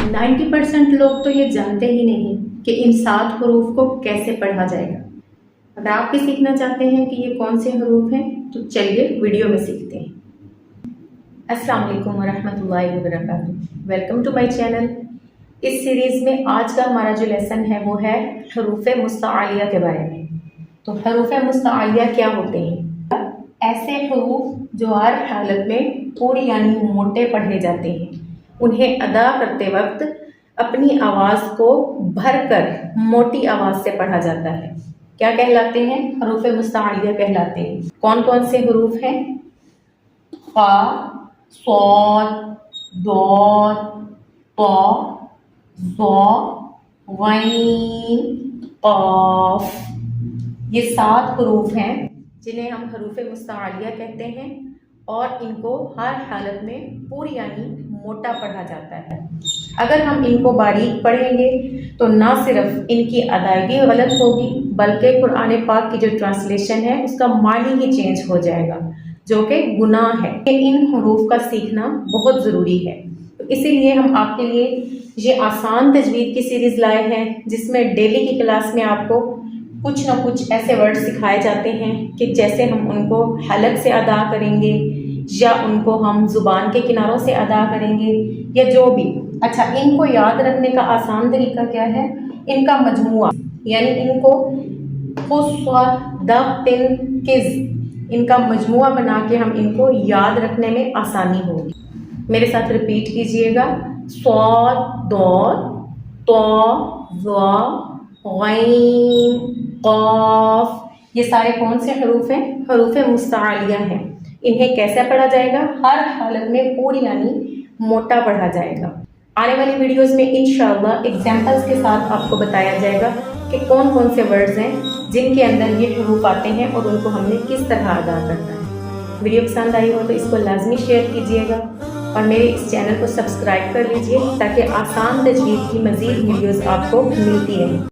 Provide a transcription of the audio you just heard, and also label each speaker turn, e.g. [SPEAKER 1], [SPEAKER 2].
[SPEAKER 1] 90% لوگ تو یہ جانتے ہی نہیں کہ ان 7 حروف کو کیسے پڑھا جائے گا۔ اگر آپ بھی سیکھنا چاہتے ہیں کہ یہ کون سے حروف ہیں تو چلیے ویڈیو میں سیکھتے ہیں۔ السلام علیکم ورحمۃ اللہ وبرکاتہ، ویلکم ٹو مائی چینل۔ اس سیریز میں آج کا ہمارا جو لیسن ہے وہ ہے حروف مستعلیہ کے بارے میں۔ تو حروف مستعلیہ کیا ہوتے ہیں؟ ایسے حروف جو ہر حالت میں پوری یعنی موٹے پڑھے جاتے ہیں، انہیں ادا کرتے وقت اپنی آواز کو بھر کر موٹی آواز سے پڑھا جاتا ہے۔ کیا کہلاتے ہیں؟ حروف مستعلیہ کہلاتے ہیں۔ کون کون سے حروف ہیں؟ قا، صاد، ضاد، طا، ظا، غین، قاف۔ یہ 7 حروف ہیں جنہیں ہم حروف مستعلیہ کہتے ہیں اور ان کو ہر حالت میں پوری یعنی موٹا پڑھا جاتا ہے۔ اگر ہم ان کو باریک پڑھیں گے تو نہ صرف ان کی ادائیگی غلط ہوگی بلکہ قرآن پاک کی جو ٹرانسلیشن ہے اس کا معنی ہی چینج ہو جائے گا، جو کہ گناہ ہے۔ ان حروف کا سیکھنا بہت ضروری ہے، تو اسی لیے ہم آپ کے لیے یہ آسان تجوید کی سیریز لائے ہیں جس میں ڈیلی کی کلاس میں آپ کو کچھ نہ کچھ ایسے ورڈ سکھائے جاتے ہیں کہ جیسے ہم ان کو حلق سے ادا کریں گے یا ان کو ہم زبان کے کناروں سے ادا کریں گے یا جو بھی۔ اچھا، ان کو یاد رکھنے کا آسان طریقہ کیا ہے؟ ان کا مجموعہ، یعنی ان کو ان کا مجموعہ بنا کے ہم ان کو یاد رکھنے میں آسانی ہوگی۔ میرے ساتھ ریپیٹ کیجئے گا: صاد، ضاد، طا، ظا، غین، قاف۔ یہ سارے کون سے حروف ہیں؟ حروف مستعلیہ ہیں۔ انہیں کیسے پڑھا جائے گا؟ ہر حالت میں پوری یعنی موٹا پڑھا جائے گا۔ آنے والی ویڈیوز میں انشاءاللہ ایگزامپلز کے ساتھ آپ کو بتایا جائے گا کہ کون کون سے ورڈز ہیں جن کے اندر یہ حروف آتے ہیں اور ان کو ہم نے کس طرح ادا کرنا ہے۔ ویڈیو پسند آئی ہو تو اس کو لازمی شیئر کیجئے گا اور میرے اس چینل کو سبسکرائب کر لیجئے تاکہ آسان تجوید کی مزید ویڈیوز آپ کو ملتی رہیں۔